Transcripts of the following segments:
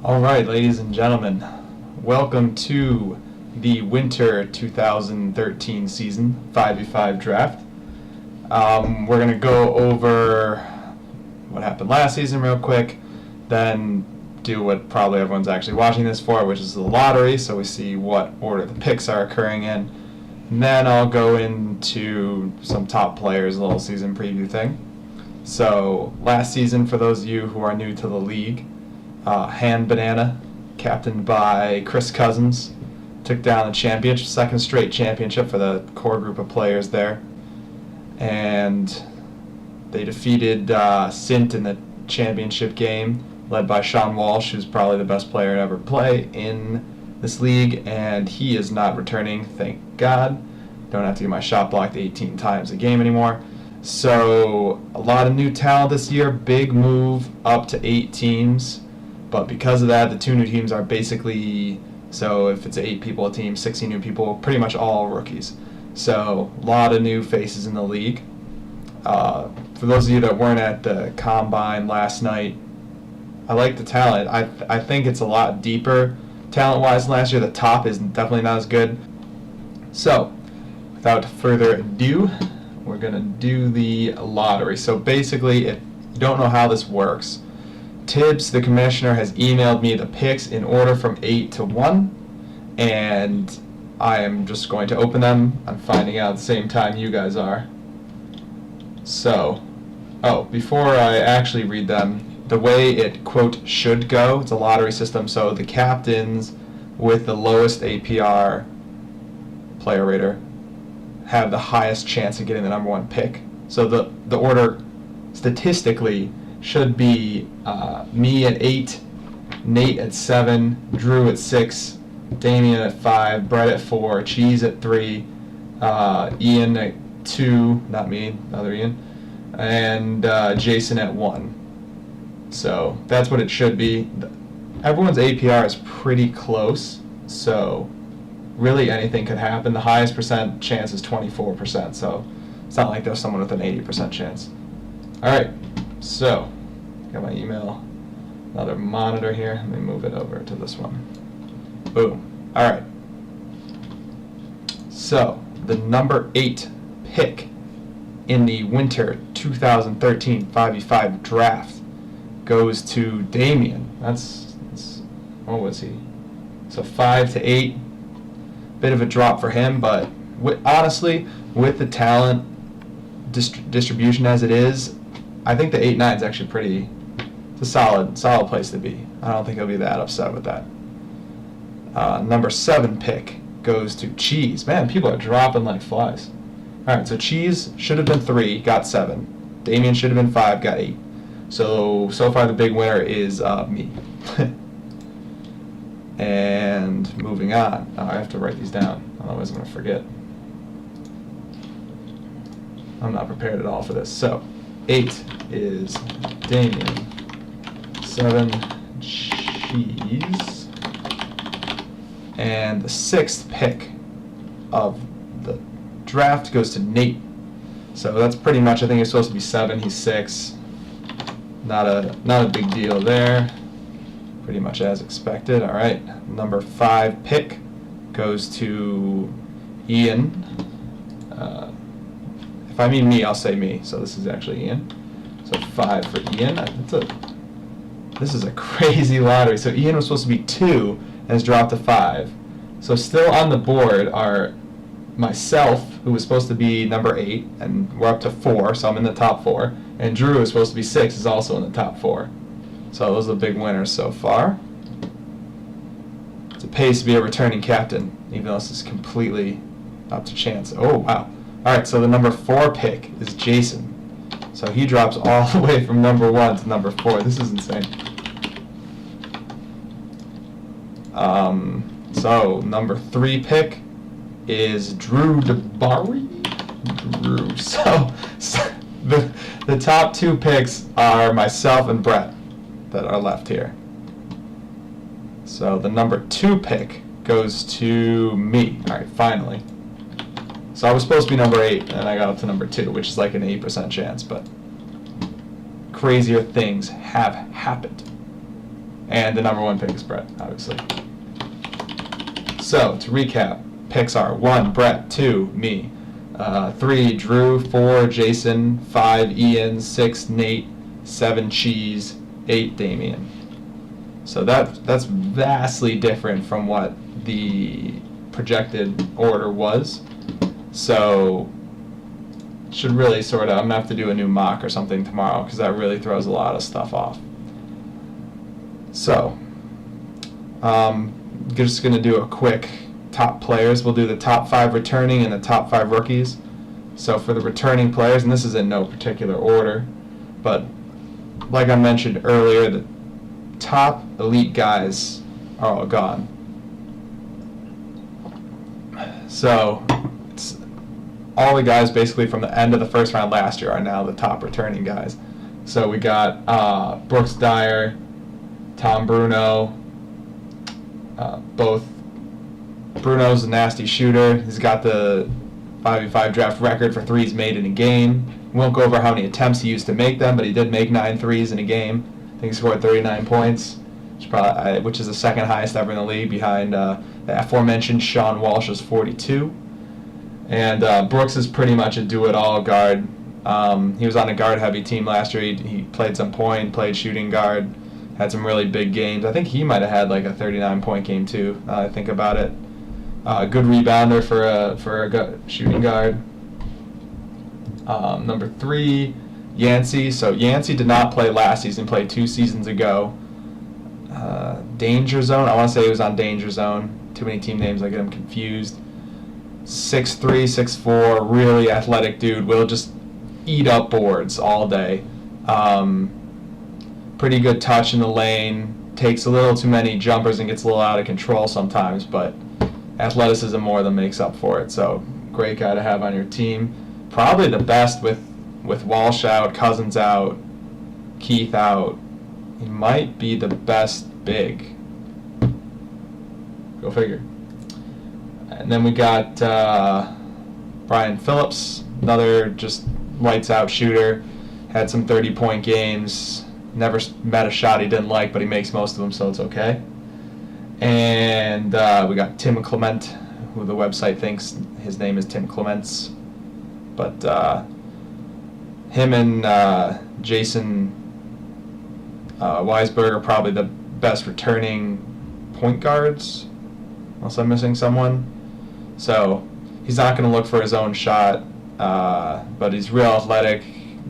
Alright, ladies and gentlemen, welcome to the Winter 2013 season 5v5 draft. We're going to go over what happened last season real quick, then do what probably everyone's actually watching this for, which is the lottery, so we see what order the picks are occurring in. And then I'll go into some top players, a little season preview thing. So, last season, for those of you who are new to the league, Hand Banana, captained by Chris Cousins, took down the championship, second straight championship for the core group of players there. And they defeated Sint in the championship game, led by Sean Walsh, who's probably the best player to ever play in this league, and he is not returning, thank God. Don't have to get my shot blocked 18 times a game anymore. So, a lot of new talent this year, big move up to 8 teams. But because of that, the 2 new teams are basically, so if it's 8 people a team, 16 new people, pretty much all rookies. So a lot of new faces in the league. For those of you that weren't at the Combine last night, I like the talent. I think it's a lot deeper talent-wise than last year. The top is definitely not as good. So without further ado, we're going to do the lottery. So basically, if you don't know how this works, Tibbs, the commissioner, has emailed me the picks in order from 8 to 1, and I am just going to open them. I'm finding out at the same time you guys are. So, before I actually read them, the way it, quote, should go, it's a lottery system, so the captains with the lowest APR player rater have the highest chance of getting the number 1 pick. So the order statistically should be me at 8, Nate at 7, Drew at 6, Damien at 5, Brett at 4, Cheese at 3, Ian at 2, not me, other Ian, and Jason at 1. So that's what it should be. Everyone's APR is pretty close, so really anything could happen. The highest percent chance is 24%, so it's not like there's someone with an 80% chance. Alright, so got my email, another monitor here. Let me move it over to this one. Boom. Alright. So, the number 8 pick in the Winter 2013 5v5 draft goes to Damien. That's what was he? So 5 to 8. Bit of a drop for him, but honestly, with the talent distribution as it is, I think the 8-9 is actually pretty. It's a solid place to be. I don't think he'll be that upset with that. Number 7 pick goes to Cheese. Man, people are dropping like flies. All right, so Cheese should have been 3, got 7. Damien should have been 5, got 8. So far the big winner is me. And moving on. I have to write these down, otherwise I'm going to forget. I'm not prepared at all for this. So 8 is Damien, 7 Cheese, and the 6th pick of the draft goes to Nate. So that's pretty much, I think it's supposed to be 7, he's 6. Not a big deal there. Pretty much as expected. All right, number 5 pick goes to Ian. If I mean me, I'll say me. So this is actually Ian. So 5 for Ian. This is a crazy lottery. So Ian was supposed to be 2 and has dropped to 5. So still on the board are myself, who was supposed to be number 8, and we're up to 4, so I'm in the top 4. And Drew, who was supposed to be 6, is also in the top 4. So those are the big winners so far. It's a pace to be a returning captain, even though this is completely up to chance. Oh, wow. All right, so the number 4 pick is Jason. So he drops all the way from number 1 to number 4. This is insane. So number 3 pick is Drew DeBari. Drew. So the top 2 picks are myself and Brett that are left here. So the number 2 pick goes to me. All right, finally. So I was supposed to be number 8, and I got up to number 2, which is like an 8% chance, but crazier things have happened. And the number 1 pick is Brett, obviously. So, to recap, picks are 1, Brett, 2, me, 3, Drew, 4, Jason, 5, Ian, 6, Nate, 7, Cheese, 8, Damien. So that's vastly different from what the projected order was. So should really sort of, I'm going to have to do a new mock or something tomorrow because that really throws a lot of stuff off. So, just going to do a quick top players. We'll do the top 5 returning and the top 5 rookies. So for the returning players, and this is in no particular order, but like I mentioned earlier, the top elite guys are all gone. So it's all the guys basically from the end of the first round last year are now the top returning guys. So we got Brooks Dyer, Tom Bruno. Both Bruno's a nasty shooter. He's got the 5v5 draft record for threes made in a game. We won't go over how many attempts he used to make them, but he did make 9 threes in a game. I think he scored 39 points, which is the second highest ever in the league, behind the aforementioned Sean Walsh's 42. And Brooks is pretty much a do-it-all guard. He was on a guard-heavy team last year. He played some point, played shooting guard, had some really big games. I think he might have had like a 39-point game too, now that I think about it. Good rebounder for a shooting guard. Number 3, Yancey. So Yancey did not play last season, played 2 seasons ago. Danger Zone. I want to say he was on Danger Zone. Too many team names, I get him confused. 6'3", 6'4", really athletic dude. Will just eat up boards all day. Pretty good touch in the lane. Takes a little too many jumpers and gets a little out of control sometimes, but athleticism more than makes up for it. So great guy to have on your team. Probably the best with Walsh out, Cousins out, Keith out. He might be the best big. Go figure. And then we got Brian Phillips, another just lights out shooter. Had some 30-point games. Never met a shot he didn't like, but he makes most of them, so it's okay. And we got Tim Clement, who the website thinks his name is Tim Clements. But him and Jason Weisberg are probably the best returning point guards, unless I'm missing someone. So he's not going to look for his own shot, but he's real athletic,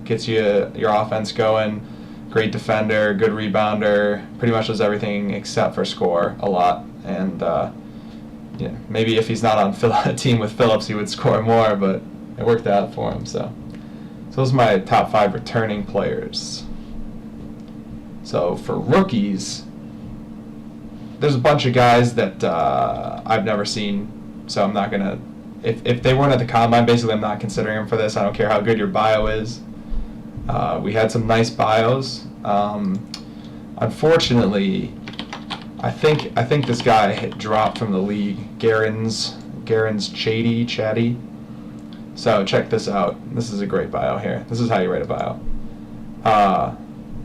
gets you your offense going, great defender, good rebounder, pretty much does everything except for score a lot. And yeah, maybe if he's not on a team with Phillips, he would score more, but it worked out for him. So those are my top 5 returning players. So for rookies, there's a bunch of guys that I've never seen, so I'm not going to, if they weren't at the combine, basically I'm not considering them for this. I don't care how good your bio is. We had some nice bios. Unfortunately, I think this guy dropped from the league, Garen's Chatty. So check this out. This is a great bio here. This is how you write a bio.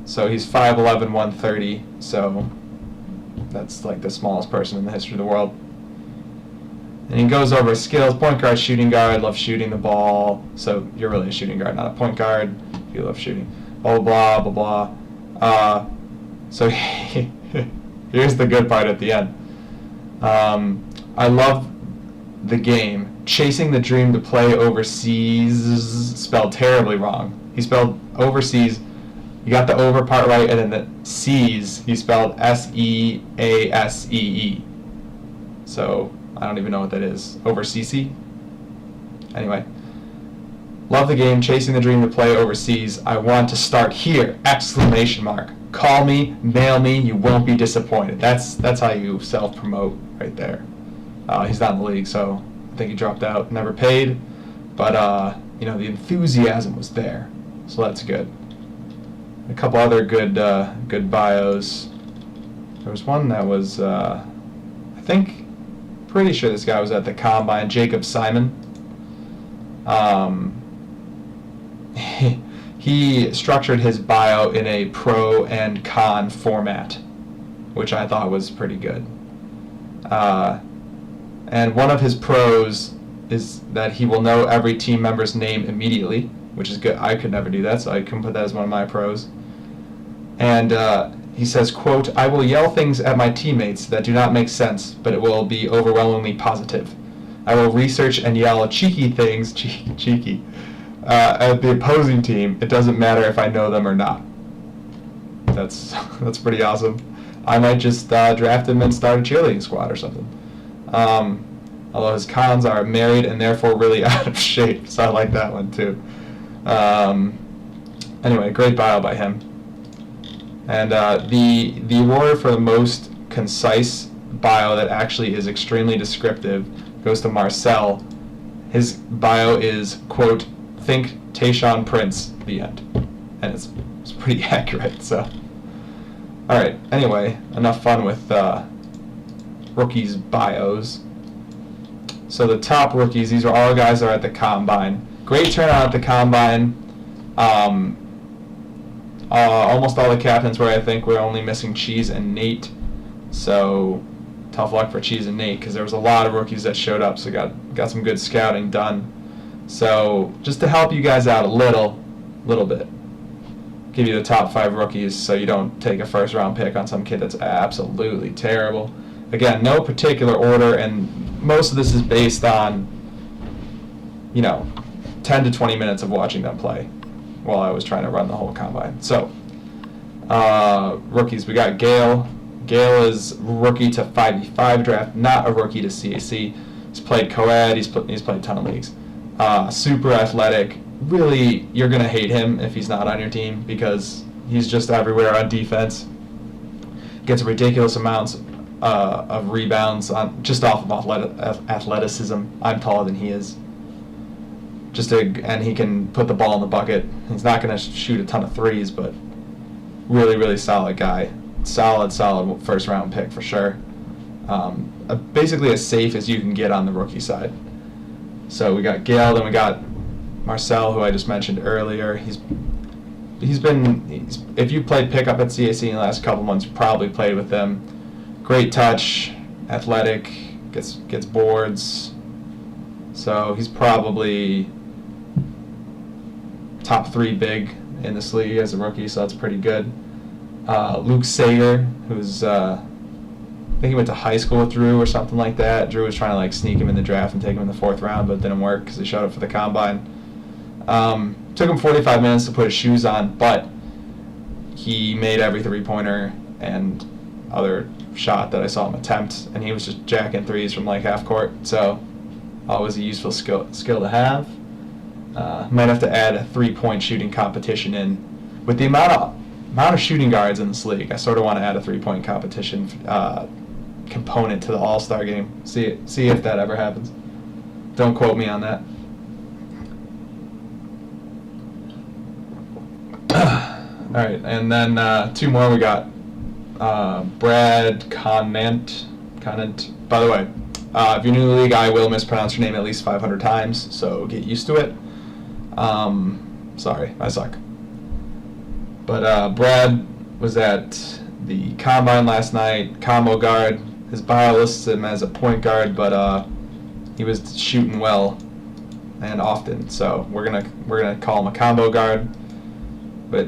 So he's 5'11", 130, so that's like the smallest person in the history of the world. And he goes over his skills: point guard, shooting guard, loves shooting the ball. So you're really a shooting guard, not a point guard. If you love shooting, blah blah blah blah blah. So here's the good part at the end. I love the game. Chasing the dream to play overseas, spelled terribly wrong. He spelled overseas. You got the over part right, and then the C's, he spelled S-E-A-S-E-E. So I don't even know what that is. Overseas? Anyway. Love the game, chasing the dream to play overseas. I want to start here! Exclamation mark. Call me, mail me, you won't be disappointed. That's how you self-promote right there. He's not in the league, so I think he dropped out. Never paid, but the enthusiasm was there, so that's good. A couple other good bios. There was one that was, pretty sure this guy was at the combine, Jacob Simon. He structured his bio in a pro and con format. which I thought was pretty good. And one of his pros is that he will know every team member's name immediately, which is good. I could never do that, so I can put that as one of my pros. And he says, quote, "I will yell things at my teammates that do not make sense, but it will be overwhelmingly positive. I will research and yell cheeky things, cheeky, at the opposing team. It doesn't matter if I know them or not." That's pretty awesome. I might just draft him and start a cheerleading squad or something. Although his cons are married and therefore really out of shape, so I like that one too. Anyway, great bio by him. And the award for the most concise bio that actually is extremely descriptive goes to Marcel. His bio is, quote, "Think Tayshaun Prince," the end. And it's pretty accurate, so. Alright, anyway, enough fun with rookies' bios. So the top rookies, these are all guys that are at the Combine. Great turnout at the Combine. Almost all the captains were, I think, we're only missing Cheese and Nate. So tough luck for Cheese and Nate, because there was a lot of rookies that showed up, so got some good scouting done. So just to help you guys out a little bit, give you the top 5 rookies so you don't take a first round pick on some kid that's absolutely terrible. Again, no particular order, and most of this is based on, 10 to 20 minutes of watching them play while I was trying to run the whole Combine. So, rookies, we got Gale. Gale is rookie to 5v5 draft, not a rookie to CAC. He's played co-ed, he's played a ton of leagues. Super athletic. Really, you're going to hate him if he's not on your team because he's just everywhere on defense. Gets ridiculous amounts of rebounds just off of athleticism. I'm taller than he is. And he can put the ball in the bucket. He's not going to shoot a ton of threes, but really, really solid guy. Solid first round pick for sure. Basically as safe as you can get on the rookie side. So we got Gale, then we got Marcel, who I just mentioned earlier. If you played pickup at CAC in the last couple months, you probably played with them. Great touch, athletic, gets boards. So he's probably top 3 big in this league as a rookie, so that's pretty good. Luke Sager, who's I think he went to high school with Drew or something like that. Drew was trying to sneak him in the draft and take him in the 4th round, but it didn't work because he showed up for the Combine. Took him 45 minutes to put his shoes on, but he made every 3-pointer and other shot that I saw him attempt, and he was just jacking threes from half court. So always a useful skill to have. Might have to add a 3-point shooting competition in. With the amount of shooting guards in this league, I sort of want to add a 3-point competition component to the All-Star game. See if that ever happens. Don't quote me on that. All right, and then 2 more. We got Brad Conant. By the way, if you're new to the league, I will mispronounce your name at least 500 times, so get used to it. Sorry, I suck. But Brad was at the Combine last night, combo guard. His bio lists him as a point guard, but he was shooting well and often, so we're gonna call him a combo guard. But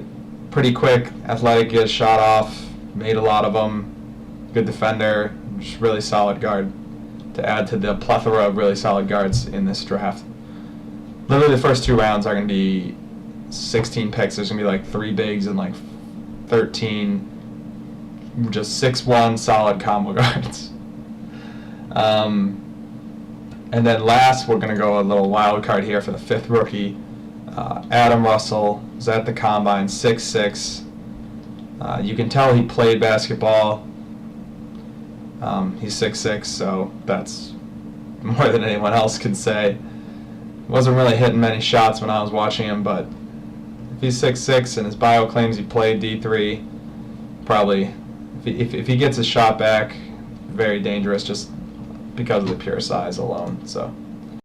pretty quick, athletic, gets shot off, made a lot of them, good defender, just really solid guard to add to the plethora of really solid guards in this draft. Literally the first 2 rounds are going to be 16 picks. There's going to be 3 bigs and 13 just 6'1" solid combo guards. And then last, we're going to go a little wild card here for the 5th rookie. Adam Russell is at the Combine, 6'6". You can tell he played basketball. He's 6'6", so that's more than anyone else can say. Wasn't really hitting many shots when I was watching him, but if he's 6'6" and his bio claims he played D3, probably, if he gets his shot back, very dangerous just because of the pure size alone. So